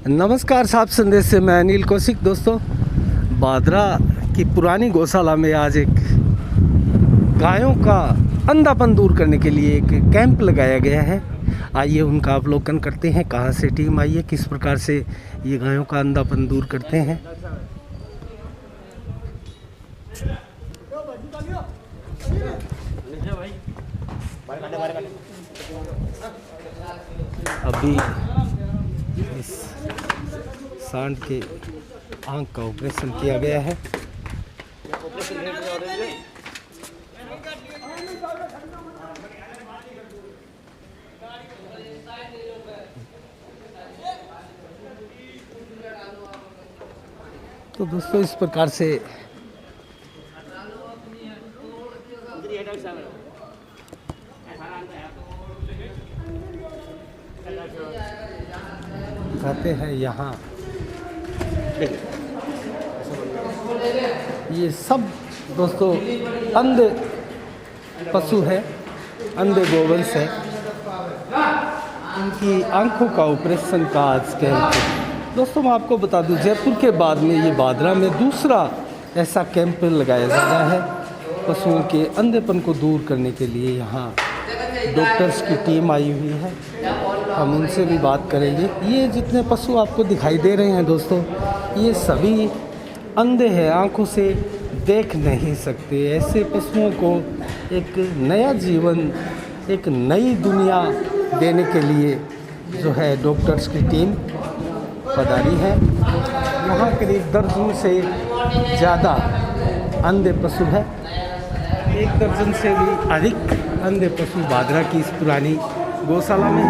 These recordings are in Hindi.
नमस्कार, साहब संदेश से मैं अनिल कौशिक। दोस्तों, बादरा की पुरानी गौशाला में आज एक गायों का अंधापन दूर करने के लिए एक कैंप लगाया गया है। आइए उनका अवलोकन करते हैं, कहाँ से टीम आई है, किस प्रकार से ये गायों का अंधापन दूर करते हैं। अभी इस सांड के आँख का ऑपरेशन किया गया है। तो दोस्तों, इस प्रकार से कहते हैं यहाँ ये सब दोस्तों अंधे पशु है, अंधे गोवंश है। उनकी आंखों का ऑपरेशन का आज कैंप है। दोस्तों, मैं आपको बता दूं, जयपुर के बाद में ये बादरा में दूसरा ऐसा कैंप लगाया जा रहा है पशुओं के अंधेपन को दूर करने के लिए। यहाँ डॉक्टर्स की टीम आई हुई है, हम उनसे भी बात करेंगे। ये जितने पशु आपको दिखाई दे रहे हैं दोस्तों, ये सभी अंधे हैं, आंखों से देख नहीं सकते। ऐसे पशुओं को एक नया जीवन, एक नई दुनिया देने के लिए जो है डॉक्टर्स की टीम पधारी है। यहाँ करीब दर्जन से ज़्यादा अंधे पशु है, 1 दर्जन से भी अधिक अंधे पशु बादरा की इस पुरानी गौशाला में है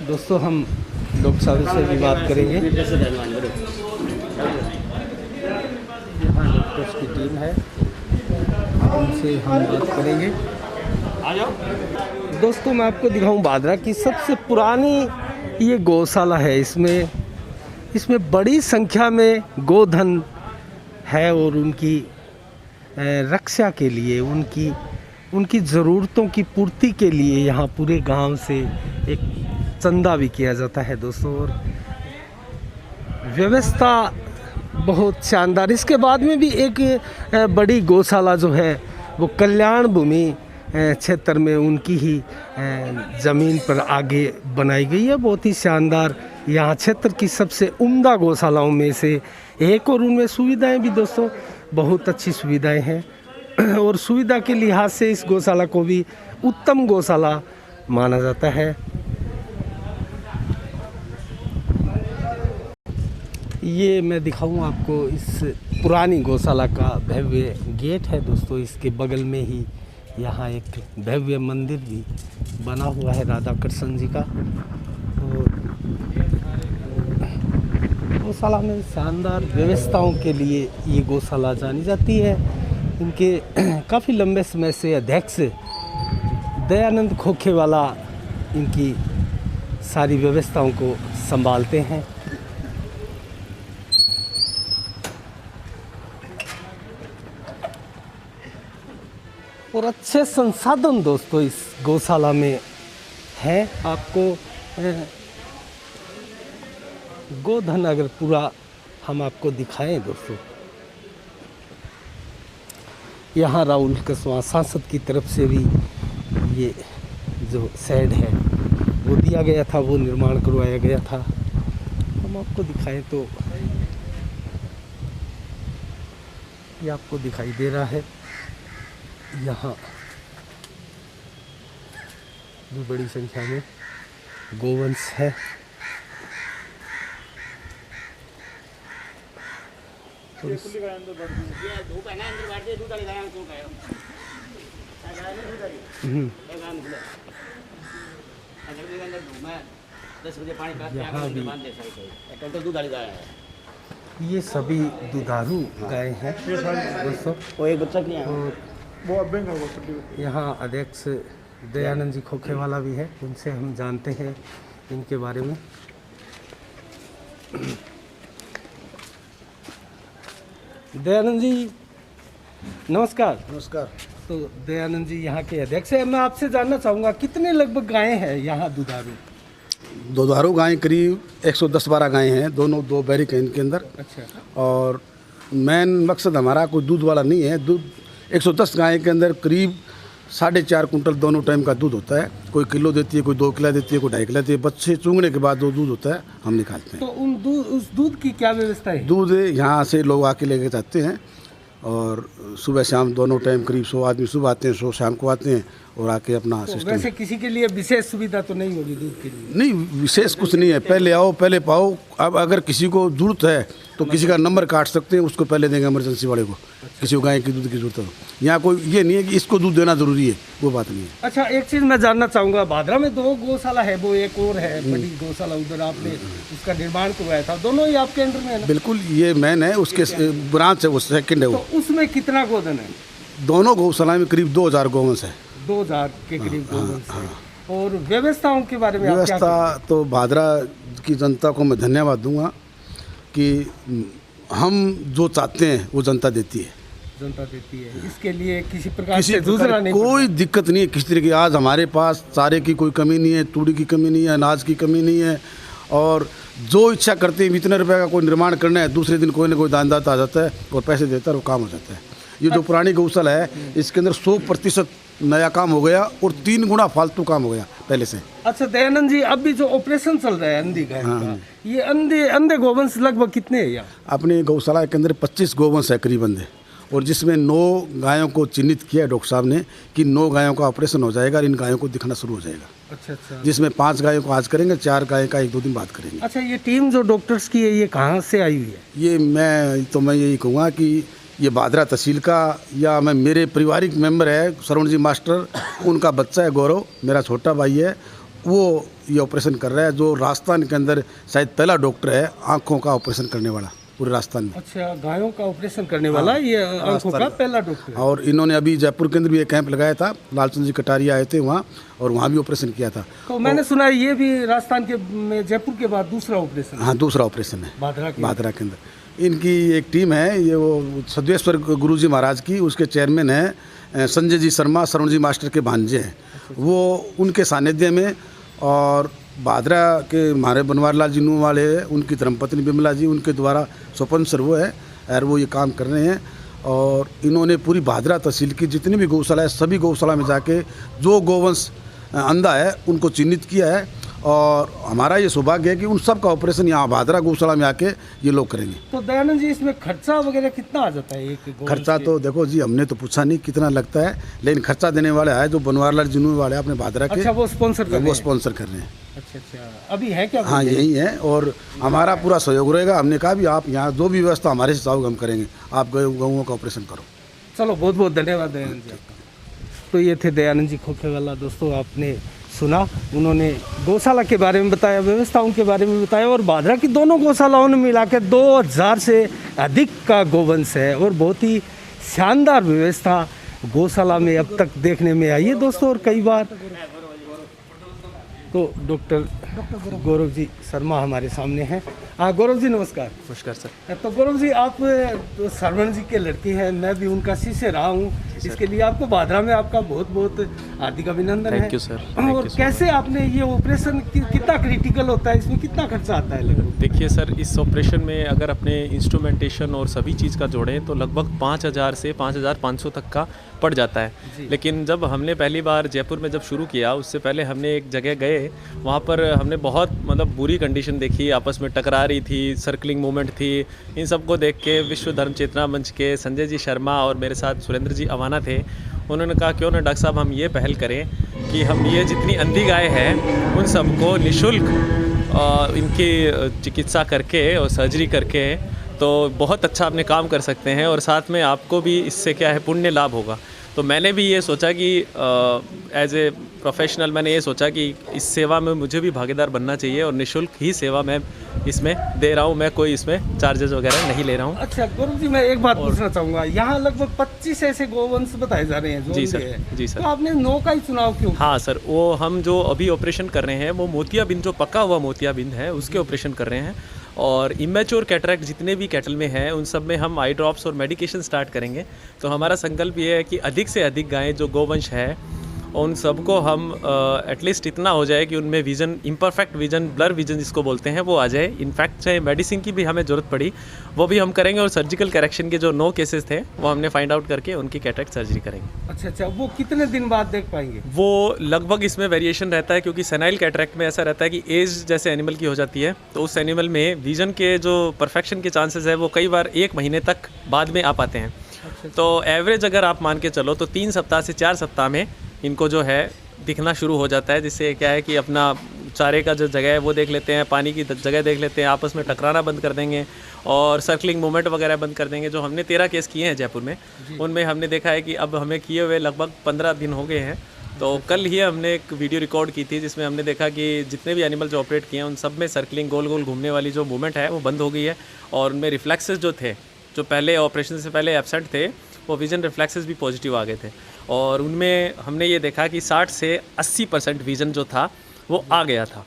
दोस्तों, हम डॉक्टर साहब से भी बात करेंगे। यहाँ डॉक्टर्स की टीम है, उनसे हम बात करेंगे। दोस्तों, मैं आपको दिखाऊं बादरा की सबसे पुरानी ये गौशाला है। इसमें बड़ी संख्या में गोधन है और उनकी रक्षा के लिए, उनकी ज़रूरतों की पूर्ति के लिए यहाँ पूरे गांव से एक चंदा भी किया जाता है दोस्तों। और व्यवस्था बहुत शानदार। इसके बाद में भी एक बड़ी गौशाला जो है वो कल्याण भूमि क्षेत्र में उनकी ही ज़मीन पर आगे बनाई गई है। बहुत ही शानदार, यहाँ क्षेत्र की सबसे उम्दा गौशालाओं में से एक। और उनमें सुविधाएं भी दोस्तों बहुत अच्छी सुविधाएं हैं और सुविधा के लिहाज से इस गौशाला को भी उत्तम गौशाला माना जाता है। ये मैं दिखाऊं आपको इस पुरानी गौशाला का भव्य गेट है दोस्तों। इसके बगल में ही यहाँ एक भव्य मंदिर भी बना हुआ है राधा कृष्ण जी का। और गौशाला में शानदार व्यवस्थाओं के लिए ये गौशाला जानी जाती है। इनके काफ़ी लंबे समय से अध्यक्ष दयानंद खोखेवाला इनकी सारी व्यवस्थाओं को संभालते हैं। और अच्छे संसाधन दोस्तों इस गौशाला में है। आपको गोधन अगर पूरा हम आपको दिखाएं दोस्तों, यहाँ राहुल कसवा सांसद की तरफ से भी ये जो शेड है वो दिया गया था, वो निर्माण करवाया गया था। हम आपको दिखाएं तो ये आपको दिखाई दे रहा है। यहाँ भी बड़ी संख्या में गोवंश है। तो यहाँ भी ये सभी दुधारू गाय हैं दोस्तों। वो एक बच्चा की यहाँ अध्यक्ष दयानंद जी खोखेवाला भी है, उनसे हम जानते हैं इनके बारे में। दयानंद जी नमस्कार। नमस्कार। तो दयानंद जी यहाँ के अध्यक्ष है। मैं आपसे जानना चाहूँगा कितने लगभग गायें हैं यहाँ दुधारू? दुधारू गायें करीब 110-12 गायें हैं, दोनों 2 बैरिक हैं इनके अंदर। अच्छा। और मेन मकसद हमारा कोई दूध वाला नहीं है। दूध 110 गाय के अंदर करीब 4.5 कुंटल दोनों टाइम का दूध होता है। कोई किलो देती है, कोई 2 किलो देती है, कोई 2.5 किलो देती है। बच्चे चूंगने के बाद जो दूध होता है हम निकालते हैं। तो उस दूध की क्या व्यवस्था है? दूध यहाँ से लोग आके लेके जाते हैं और सुबह शाम दोनों टाइम करीब 100 आदमी सुबह आते हैं, 100 शाम को आते हैं और आके अपना तो सिस्टम। वैसे किसी के लिए विशेष सुविधा तो नहीं होगी दूध के लिए? नहीं, विशेष कुछ नहीं है। पहले आओ पहले पाओ। अब अगर किसी को जरूरत है तो किसी का नंबर काट सकते हैं, उसको पहले देंगे इमरजेंसी वाले को। किसी को गाय की दूध की जरूरत है यहाँ कोई ये नहीं है कि इसको दूध देना जरूरी है, वो बात नहीं है। अच्छा, एक चीज़ मैं जानना चाहूँगा, भादरा में 2 गौशाला है, वो एक और है बड़ी गौशाला, उधर आपने उसका निर्माण करवाया था, दोनों ही आपके अंडर में है ना? बिल्कुल, ये मैन है, उसके ब्रांच है, वो सेकंड है वो। तो उसमें कितना गोधन है? दोनों गौशाला में करीब 2000 गौवंश है। 2000 के करीब गोवंश है। और व्यवस्थाओं के बारे में आप क्या व्यवस्था तो भादरा की जनता को मैं धन्यवाद दूंगा कि हम जो चाहते हैं वो जनता देती है। जनता देती है, इसके लिए किसी प्रकार से जूझना नहीं कोई दिक्कत नहीं है किसी तरह की। आज हमारे पास चारे की कोई कमी नहीं है, तूड़ी की कमी नहीं है, अनाज की कमी नहीं है। और जो इच्छा करते हैं इतने रुपए का कोई निर्माण करना है, दूसरे दिन कोई ना कोई दानदाता आ जाता है और पैसे देता है और काम हो जाता है। ये जो पुरानी गौशाला है इसके अंदर 100% नया काम हो गया और 3 गुना फालतू काम हो गया पहले से। अच्छा दयानंद जी, अभी जो ऑपरेशन चल रहा है अंधी गाय का, ये अंधे गोवंश लगभग कितने हैं यहाँ? अपने गौशाला के अंदर 25 गोवंश है करीब अंधे, और जिसमें 9 गायों को चिन्हित किया है डॉक्टर साहब ने कि 9 गायों का ऑपरेशन हो जाएगा और इन गायों को दिखना शुरू हो जाएगा। अच्छा अच्छा। जिसमें 5 गायों को आज करेंगे, 4 गाय का 1-2 दिन बाद करेंगे। अच्छा, ये टीम जो डॉक्टर्स की है ये कहाँ से आई हुई है? ये मैं यही कहूँगा कि ये भादरा तहसील का, या मैं मेरे पारिवारिक मेंबर है श्रवण जी मास्टर, उनका बच्चा है गौरव, मेरा छोटा भाई है, वो ये ऑपरेशन कर रहा है। जो राजस्थान के अंदर शायद पहला डॉक्टर है आँखों का ऑपरेशन करने वाला पूरे राजस्थान में। अच्छा, गायों का ऑपरेशन करने वाला ये आंखों का पहला डॉक्टर है। और इन्होंने अभी जयपुर के अंदर भी एक कैंप लगाया था, लालचंद जी कटारिया आए थे वहाँ और वहाँ भी ऑपरेशन किया था। तो मैंने सुना है ये भी राजस्थान के में जयपुर के बाद दूसरा ऑपरेशन? हाँ, दूसरा ऑपरेशन है भादरा के अंदर। इनकी एक टीम है, ये वो सदेश्वर गुरुजी महाराज की, उसके चेयरमैन है संजय जी शर्मा, श्रवण जी मास्टर के भांजे हैं वो, उनके सानिध्य में। और भादरा के हमारे बनवार लाल जी नू वाले, उनकी धर्मपत्नी बिमला जी, उनके द्वारा स्वपन वो है और वो ये काम कर रहे हैं। और इन्होंने पूरी भादरा तहसील की जितनी भी गौशाला है सभी गौशाला में जाके जो गोवंश अंधा है उनको चिन्हित किया है। और हमारा ये सौभाग्य है कि उन सब का ऑपरेशन यहाँ भादरा गौशाला में आके ये लोग करेंगे। तो दयानंद जी, इसमें खर्चा वगैरह कितना आ जाता है एक गोवंश? खर्चा तो देखो जी, हमने तो पूछा नहीं कितना लगता है, लेकिन खर्चा देने वाले है जो बनवारलाल जिनू वाले अपने भादरा के। अच्छा, वो स्पॉन्सर कर रहे हैं? वो स्पॉन्सर कर रहे हैं। अच्छा अच्छा, अभी है क्या? हाँ, यही है और हमारा पूरा सहयोग रहेगा। हमने कहा भी आप यहाँ जो भी व्यवस्था हमारे से चाहोगे हम करेंगे, आप गऊओं का ऑपरेशन करो। चलो, बहुत बहुत धन्यवाद दयानंद जी आपका। तो ये थे दयानंद जी खोखेवाला। दोस्तों, आपने सुना, उन्होंने गौशाला के बारे में बताया, व्यवस्थाओं के बारे में बताया। और भादरा की दोनों गौशालाओं ने मिला के 2000 से अधिक का गोवंश है और बहुत ही शानदार व्यवस्था गौशाला में अब तक देखने में आई है दोस्तों। और कई बार तो डॉक्टर गौरव जी शर्मा हमारे सामने हैं। हाँ गौरव जी, नमस्कार। नमस्कार सर। तो गौरव जी, आप तो श्रवण जी के लड़के हैं, मैं भी उनका शिष्य रहा हूँ, इसके लिए आपको भादरा में आपका बहुत बहुत हार्दिक अभिनंदन है। Thank you sir. और कैसे आपने ये ऑपरेशन कितना क्रिटिकल होता है, इसमें कितना खर्चा आता है लगभग? देखिए सर, इस ऑपरेशन में अगर अपने इंस्ट्रूमेंटेशन और सभी चीज़ का जोड़ें तो लगभग 5000 से 5500 तक का पड़ जाता है। लेकिन जब हमने पहली बार जयपुर में जब शुरू किया, उससे पहले हमने एक जगह गए, वहाँ पर हमने बहुत मतलब बुरी कंडीशन देखी, आपस में टकरा रही थी, सर्कलिंग मूवमेंट थी। इन सब को देख के विश्व धर्म चेतना मंच के संजय जी शर्मा और मेरे साथ सुरेंद्र जी अवाना थे, उन्होंने कहा क्यों ना डॉक्टर साहब हम ये पहल करें कि हम ये जितनी अंधी गाय हैं उन सबको निःशुल्क इनकी चिकित्सा करके और सर्जरी करके तो बहुत अच्छा अपने काम कर सकते हैं और साथ में आपको भी इससे क्या है पुण्य लाभ होगा। तो मैंने भी ये सोचा कि एज ए प्रोफेशनल मैंने ये सोचा कि इस सेवा में मुझे भी भागीदार बनना चाहिए और निःशुल्क ही सेवा मैं इसमें दे रहा हूँ। मैं कोई इसमें चार्जेस वगैरह नहीं ले रहा हूँ। अच्छा गौरव जी, मैं एक बात पूछना चाहूँगा, यहाँ लगभग 25 ऐसे गोवंश बताए जा रहे हैं जो जी सर, जी सर। तो आपने 9 का ही चुनाव क्यों? हाँ सर, वो हम जो अभी ऑपरेशन कर रहे हैं वो मोतियाबिंद, जो पका हुआ मोतियाबिंद है उसके ऑपरेशन कर रहे हैं। और इमेच्योर कैटरैक्ट जितने भी कैटल में हैं उन सब में हम आई ड्रॉप्स और मेडिकेशन स्टार्ट करेंगे। तो हमारा संकल्प ये है कि अधिक से अधिक गायें जो गोवंश है उन सबको हम एटलीस्ट इतना हो जाए कि उनमें vision, imperfect vision, blur vision जिसको बोलते हैं, वो आ जाए। इनफैक्ट चाहे मेडिसिन की भी हमें ज़रूरत पड़ी वो भी हम करेंगे, और सर्जिकल करेक्शन के जो 9 केसेस थे वो हमने फाइंड आउट करके उनकी कैटरैक्ट सर्जरी करेंगे। अच्छा, वो कितने दिन बाद देख पाएंगे? वो लगभग इसमें वेरिएशन रहता है, क्योंकि सेनाइल कैटरैक्ट में ऐसा रहता है कि एज जैसे एनिमल की हो जाती है तो उस एनिमल में विज़न के जो परफेक्शन के चांसेस है वो कई बार 1 महीने तक बाद में आ पाते हैं। तो एवरेज अगर आप मान के चलो तो 3 सप्ताह से 4 सप्ताह में इनको जो है दिखना शुरू हो जाता है, जिससे क्या है कि अपना चारे का जो जगह है वो देख लेते हैं, पानी की जगह देख लेते हैं, आपस में टकराना बंद कर देंगे और सर्कलिंग मूवमेंट वगैरह बंद कर देंगे। जो हमने 13 केस किए हैं जयपुर में, उनमें हमने देखा है कि अब हमें किए हुए लगभग 15 दिन हो गए हैं। तो कल ही हमने एक वीडियो रिकॉर्ड की थी जिसमें हमने देखा कि जितने भी एनिमल जो ऑपरेट किए हैं उन सब में सर्कलिंग, गोल गोल घूमने वाली जो मूवमेंट है वो बंद हो गई है, और उनमें रिफ्लेक्सेस जो थे, जो पहले ऑपरेशन से पहले एब्सेंट थे, वो विजन रिफ्लेक्सेस भी पॉजिटिव आ गए थे। और उनमें हमने ये देखा कि 60 से 80% विज़न जो था वो आ गया था।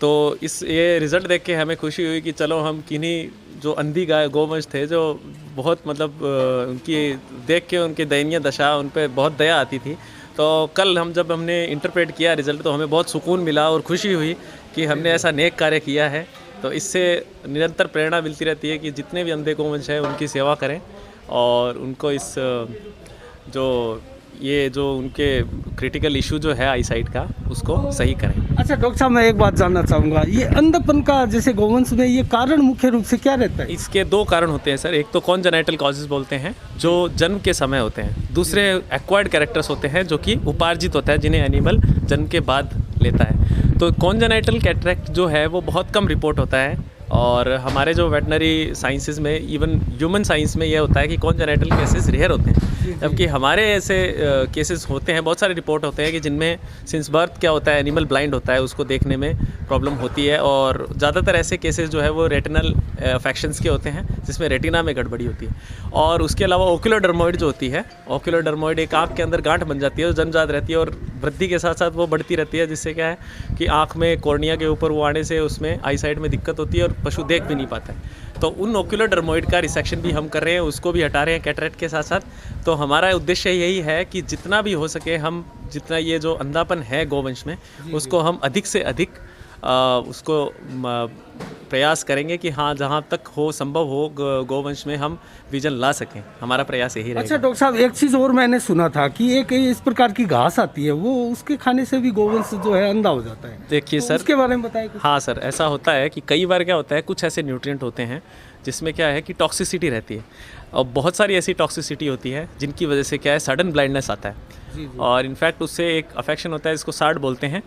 तो ये रिज़ल्ट देख के हमें खुशी हुई कि चलो हम किन्हीं जो अंधी गाय गोवंश थे, जो बहुत मतलब उनकी देख के उनकी दयनीय दशा, उन पर बहुत दया आती थी। तो कल जब हमने इंटरप्रेट किया रिज़ल्ट तो हमें बहुत सुकून मिला और खुशी हुई कि हमने ऐसा नेक कार्य किया है। तो इससे निरंतर प्रेरणा मिलती रहती है कि जितने भी अंधे गोवंश हैं उनकी सेवा करें और उनको इस जो उनके क्रिटिकल इशू जो है आई साइट का, उसको सही करें। अच्छा डॉक्टर साहब, मैं एक बात जानना चाहूँगा, ये अंधापन का जैसे गोवंश में ये कारण मुख्य रूप से क्या रहता है? इसके 2 कारण होते हैं सर। एक तो कॉन्जेनाइटल कॉजेज़ बोलते हैं जो जन्म के समय होते हैं, दूसरे एक्वायर्ड कैरेक्टर्स होते हैं जो कि उपार्जित होता है, जिन्हें एनिमल जन्म के बाद लेता है। तो कॉन्जेनाइटल कैटरैक्ट जो है वो बहुत कम रिपोर्ट होता है, और हमारे जो वेटनरी साइंसेज में, इवन ह्यूमन साइंस में, यह होता है कि कॉन्जेनाइटल केसेस रेयर होते हैं, जबकि हमारे ऐसे केसेस होते हैं, बहुत सारे रिपोर्ट होते हैं कि जिनमें सिंस बर्थ क्या होता है, एनिमल ब्लाइंड होता है, उसको देखने में प्रॉब्लम होती है। और ज़्यादातर ऐसे केसेस जो है वो रेटिनल अफेक्शंस के होते हैं, जिसमें रेटिना में गड़बड़ी होती है। और उसके अलावा ओक्यूलर डर्मोइड जो होती है, ओक्यूलर डर्मोइड एक आँख के अंदर गांठ बन जाती है, जो जन्मजात रहती है और वृद्धि के साथ साथ वो बढ़ती रहती है, जिससे क्या है कि आँख में कॉर्निया के ऊपर वो आने से उसमें आई साइट में दिक्कत होती है और पशु देख भी नहीं पाता है। तो उन ओक्यूलर डर्मोइड का रिसेक्शन भी हम कर रहे हैं, उसको भी हटा रहे हैं कैटरैक्ट के साथ साथ। तो हमारा उद्देश्य यही है कि जितना भी हो सके हम, जितना ये जो अंधापन है गोवंश में, उसको हम अधिक से अधिक उसको प्रयास करेंगे कि हाँ, जहाँ तक हो संभव हो गोवंश में हम विजन ला सकें। हमारा प्रयास यही रहेगा। अच्छा डॉक्टर साहब, एक चीज़ और मैंने सुना था कि एक इस प्रकार की घास आती है, वो उसके खाने से भी गोवंश जो है अंधा हो जाता है। देखिए तो सर, उसके बारे में बताइए कुछ। हाँ सर, ऐसा होता है कि कई बार क्या होता है, कुछ ऐसे न्यूट्रिएंट होते हैं जिसमें क्या है कि टॉक्सिसिटी रहती है, और बहुत सारी ऐसी टॉक्सिसिटी होती है जिनकी वजह से क्या है सडन ब्लाइंडनेस आता है। और इनफैक्ट उससे एक अफेक्शन होता है, इसको सार्ड बोलते हैं,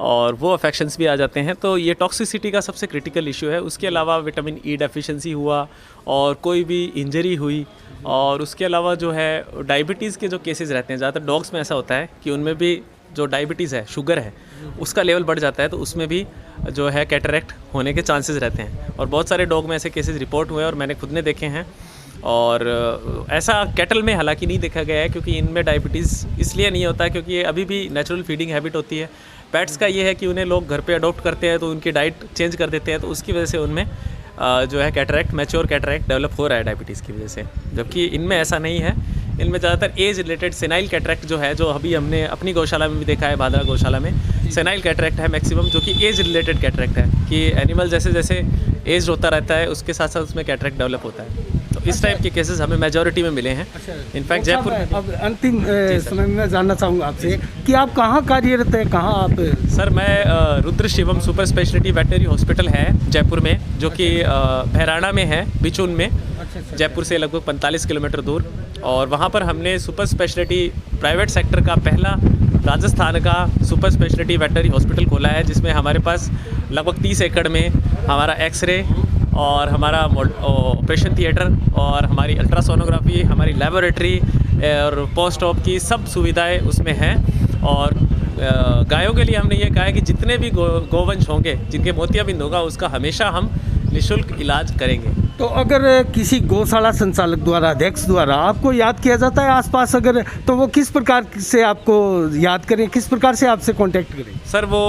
और वो अफेक्शंस भी आ जाते हैं। तो ये टॉक्सिसिटी का सबसे क्रिटिकल इशू है। उसके अलावा विटामिन ई डेफिशिएंसी हुआ, और कोई भी इंजरी हुई, और उसके अलावा जो है डायबिटीज़ के जो केसेस रहते हैं, ज़्यादातर डॉग्स में ऐसा होता है कि उनमें भी जो डायबिटीज़ है, शुगर है, उसका लेवल बढ़ जाता है, तो उसमें भी जो है कैटरैक्ट होने के चांसेस रहते हैं। और बहुत सारे डॉग में ऐसे केसेस रिपोर्ट हुए और मैंने खुद ने देखे हैं। और ऐसा कैटल में हालांकि नहीं देखा गया है, क्योंकि इनमें डायबिटीज़ इसलिए नहीं होता है क्योंकि ये अभी भी नेचुरल फीडिंग हैबिट होती है। पेट्स का ये है कि उन्हें लोग घर पे अडॉप्ट करते हैं तो उनकी डाइट चेंज कर देते हैं, तो उसकी वजह से उनमें जो है कैटरैक्ट, मैच्योर कैटरैक्ट डेवलप हो रहा है डायबिटीज़ की वजह से। जबकि इनमें ऐसा नहीं है, इनमें ज़्यादातर एज रिलेटेड सेनाइल कैटरैक्ट जो है, जो अभी हमने अपनी गौशाला में भी देखा है, भादरा गौशाला में सेनाइल कैटरैक्ट है मैक्सिमम, जो कि एज रिलेटेड कैटरैक्ट है कि एनिमल जैसे जैसे एज होता रहता है उसके साथ साथ उसमें कैटरैक्ट डेवलप होता है। तो इस टाइप के केसेस हमें मेजॉरिटी में मिले हैं। इनफैक्ट जयपुर। अब अंतिम समय में जानना चाहूँगा आपसे कि आप कहाँ कार्यरत हैं, कहाँ आप? सर, मैं Rudra Shivam super speciality veterinary hospital है जयपुर में, जो कि भैराना में है, बिचून में, जयपुर से लगभग 45 किलोमीटर दूर। और वहाँ पर हमने सुपर स्पेशलिटी प्राइवेट सेक्टर का पहला राजस्थान का सुपर स्पेशलिटी वेटनरी हॉस्पिटल खोला है, जिसमें हमारे पास लगभग 30 एकड़ में हमारा एक्सरे और हमारा ऑपरेशन थिएटर और हमारी अल्ट्रासोनोग्राफी, हमारी लेबोरेटरी और पोस्ट ऑप की सब सुविधाएं उसमें हैं। और गायों के लिए हमने ये कहा है कि जितने भी गोवंश होंगे जिनके मोतियाबिंद होगा, उसका हमेशा हम निःशुल्क इलाज करेंगे। तो अगर किसी गौशाला संचालक द्वारा, अध्यक्ष द्वारा आपको याद किया जाता है आसपास अगर, तो वो किस प्रकार से आपको याद करें, किस प्रकार से आपसे कांटेक्ट करें? सर वो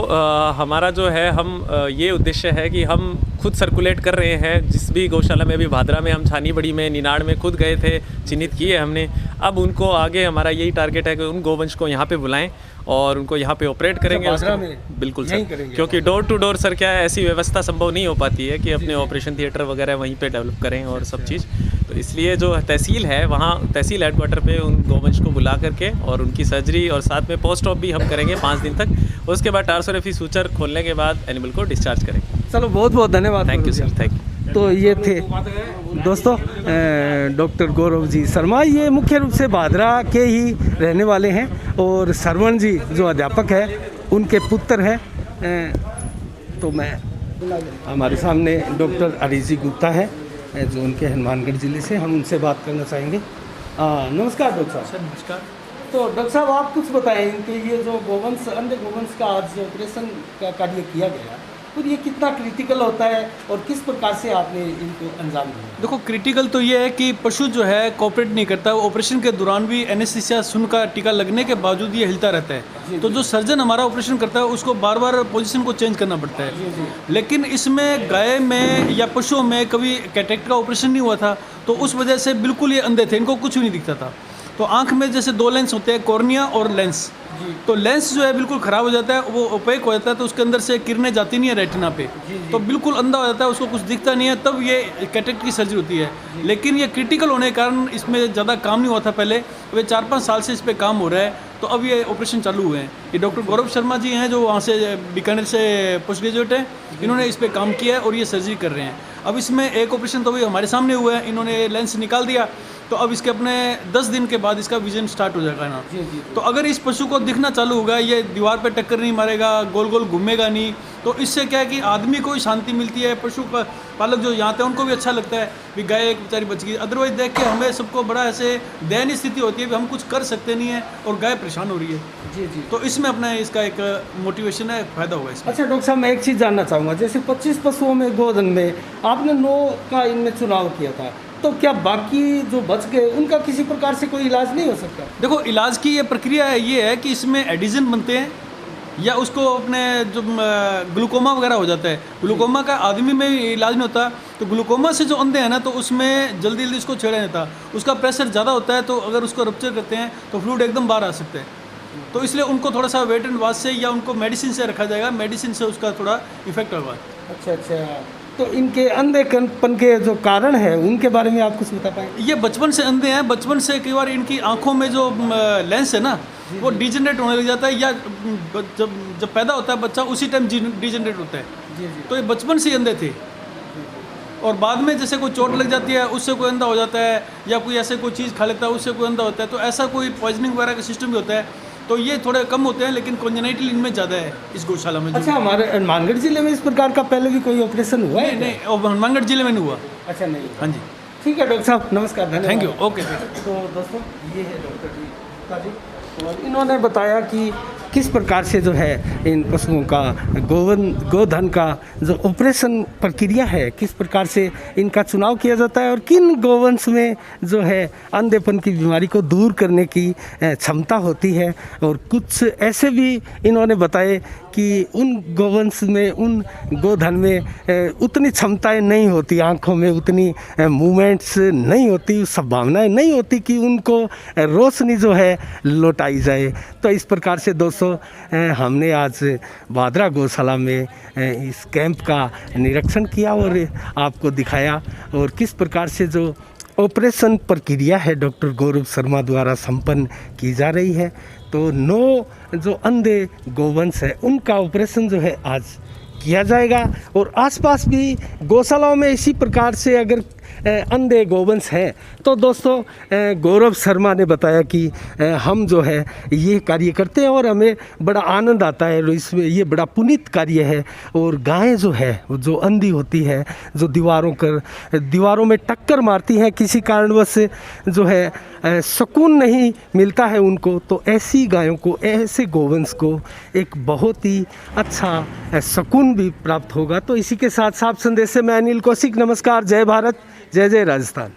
हमारा जो है हम ये उद्देश्य है कि हम खुद सर्कुलेट कर रहे हैं। जिस भी गौशाला में, अभी भादरा में हम छानी बड़ी में, निनाड़ में खुद गए थे, चिन्हित किए हमने। अब उनको आगे हमारा यही टारगेट है कि उन गोवंश को यहाँ पे बुलाएं और उनको यहाँ पे ऑपरेट करेंगे। भादरा में बिल्कुल यहीं सर, करेंगे। क्योंकि डोर टू डोर सर क्या है, ऐसी व्यवस्था संभव नहीं हो पाती है कि अपने ऑपरेशन थिएटर वगैरह वहीं पे डेवलप करें और सब चीज़। तो इसलिए जो तहसील है, वहाँ तहसील हेडक्वार्टर पे उन गोवंश को बुला करके और उनकी सर्जरी और साथ में पोस्ट ऑप भी हम करेंगे 5 दिन तक। उसके बाद टार्सोरेफी सूचर खोलने के बाद एनिमल को डिस्चार्ज करेंगे। चलो बहुत बहुत धन्यवाद। Thank you sir, thank you. तो ये थे दोस्तों डॉक्टर गौरव जी शर्मा, ये मुख्य रूप से भादरा के ही रहने वाले हैं और श्रवण जी जो अध्यापक है उनके पुत्र हैं। तो मैं हमारे सामने डॉक्टर अरिजी गुप्ता है जो उनके हनुमानगढ़ ज़िले से, हम उनसे बात करना चाहेंगे। नमस्कार डॉक्टर साहब। सर नमस्कार। तो डॉक्टर साहब आप कुछ बताएं कि ये जो गोवंश, अन्य गोवंश का आज ऑपरेशन का कार्य किया गया, तो ये कितना क्रिटिकल होता है और किस प्रकार से आपने इनको अंजाम दिया? देखो क्रिटिकल तो ये है कि पशु जो है कोऑपरेट नहीं करता, वो ऑपरेशन के दौरान भी एनेस्थीसिया सुन का टीका लगने के बावजूद ये हिलता रहता है। तो जो सर्जन हमारा ऑपरेशन करता है उसको बार बार पोजीशन को चेंज करना पड़ता है। लेकिन इसमें गाय में या पशुओं में कभी कैटरेक्ट का ऑपरेशन नहीं हुआ था, तो उस वजह से बिल्कुल ये अंधे थे, इनको कुछ भी नहीं दिखता था। तो आँख में जैसे 2 लेंस होते हैं, कॉर्निया और लेंस। तो लेंस जो है बिल्कुल ख़राब हो जाता है, वो ओपेक हो जाता है, तो उसके अंदर से किरणें जाती नहीं है रेटिना पे, तो बिल्कुल अंधा हो जाता है, उसको कुछ दिखता नहीं है, तब ये कैटरेक्ट की सर्जरी होती है। लेकिन ये क्रिटिकल होने के कारण इसमें ज़्यादा काम नहीं हुआ था पहले, वे 4-5 साल से इस पर काम हो रहा है, तो अब ये ऑपरेशन चालू हुए हैं। ये डॉक्टर गौरव शर्मा जी हैं जो वहाँ से बीकानेर से पोस्ट ग्रेजुएट हैं, इन्होंने इस पर काम किया है और ये सर्जरी कर रहे हैं। अब इसमें एक ऑपरेशन तो अभी हमारे सामने हुआ है, इन्होंने लेंस निकाल दिया, तो अब इसके अपने 10 दिन के बाद इसका विजन स्टार्ट हो जाएगा ना। तो अगर इस पशु को दिखना चालू होगा, ये दीवार पे टक्कर नहीं मारेगा, गोल गोल घूमेगा नहीं, तो इससे क्या है कि आदमी को ही शांति मिलती है, पशु का पालक जो यहाँ थे उनको भी अच्छा लगता है कि गाय एक बेचारी बच गई। अदरवाइज देख के हमें सबको बड़ा ऐसे दयनीय स्थिति होती है कि हम कुछ कर सकते नहीं है और गाय परेशान हो रही है। जी। तो इसमें अपना इसका एक मोटिवेशन है, फायदा होगा इसमें। अच्छा डॉक्टर साहब, मैं एक चीज़ जानना चाहूँगा, जैसे 25 पशुओं में गोधन में आपने 9 का इनमें चुनाव किया था, तो क्या बाकी जो बच गए उनका किसी प्रकार से कोई इलाज नहीं हो सकता? देखो इलाज की ये प्रक्रिया है, ये है कि इसमें एडिजन बनते हैं या उसको अपने जो ग्लूकोमा वगैरह हो जाता है। ग्लूकोमा का आदमी में इलाज नहीं होता, तो ग्लूकोमा से जो अंधे हैं ना, तो उसमें जल्दी जल्दी उसको छेड़ा नहीं था, उसका प्रेशर ज़्यादा होता है, तो अगर उसको रप्चर करते हैं तो फ्लूइड एकदम बाहर आ सकते हैं। तो इसलिए उनको थोड़ा सा वेट एंड वॉच से या उनको मेडिसिन से रखा जाएगा, मेडिसिन से उसका थोड़ा इफेक्ट होगा। अच्छा। तो इनके अंधेपन के जो कारण है उनके बारे में आप कुछ बता पाएंगे? ये बचपन से अंधे हैं, बचपन से कई बार इनकी आंखों में जो लेंस है ना, वो डिजेनरेट होने लग जाता है, या जब पैदा होता है बच्चा उसी टाइम डिजेनरेट होता है। तो ये बचपन से ही अंधे थे और बाद में जैसे कोई चोट लग जाती है उससे कोई अंधा हो जाता है, या कोई ऐसे कोई चीज़ खा लेता है उससे कोई अंधा होता है। तो ऐसा कोई पॉइजनिंग वगैरह का सिस्टम भी होता है, तो ये थोड़े कम होते हैं, लेकिन कॉन्जेनाइटल इनमें ज़्यादा है इस गौशाला में। अच्छा, हमारे हनुमानगढ़ जिले में इस प्रकार का पहले भी कोई ऑपरेशन हुआ है? नहीं, हनुमानगढ़ जिले में नहीं हुआ। अच्छा, नहीं। हाँ जी, ठीक है डॉक्टर साहब, नमस्कार, धन्यवाद। Thank you. ओके। तो दोस्तों ये है डॉक्टर जी, और इन्होंने बताया कि किस प्रकार से जो है इन पशुओं का गोधन का जो ऑपरेशन प्रक्रिया है, किस प्रकार से इनका चुनाव किया जाता है और किन गोवंश में जो है अंधेपन की बीमारी को दूर करने की क्षमता होती है। और कुछ ऐसे भी इन्होंने बताए कि उन गोवंश में, उन गोधन में उतनी क्षमताएं नहीं होती, आँखों में उतनी मूवमेंट्स नहीं होती, संभावनाएं नहीं होती कि उनको रोशनी जो है लौटाई जाए। तो इस प्रकार से दोस्तों हमने आज भादरा गौशाला में इस कैंप का निरीक्षण किया और आपको दिखाया, और किस प्रकार से जो ऑपरेशन प्रक्रिया है डॉक्टर गौरव शर्मा द्वारा संपन्न की जा रही है। तो 9 जो अंधे गोवंश है उनका ऑपरेशन जो है आज किया जाएगा, और आसपास भी गौशालाओं में इसी प्रकार से अगर अंधे गोवंश हैं तो दोस्तों गौरव शर्मा ने बताया कि हम जो है ये कार्य करते हैं और हमें बड़ा आनंद आता है, इसमें ये बड़ा पुनीत कार्य है। और गायें जो है जो अंधी होती है, जो दीवारों में टक्कर मारती हैं, किसी कारणवश जो है सुकून नहीं मिलता है उनको, तो ऐसी गायों को, ऐसे गोवंश को एक बहुत ही अच्छा सुकून भी प्राप्त होगा। तो इसी के साथ साफ संदेश से मैं अनिल कौशिक, नमस्कार, जय भारत, जय जय राजस्थान।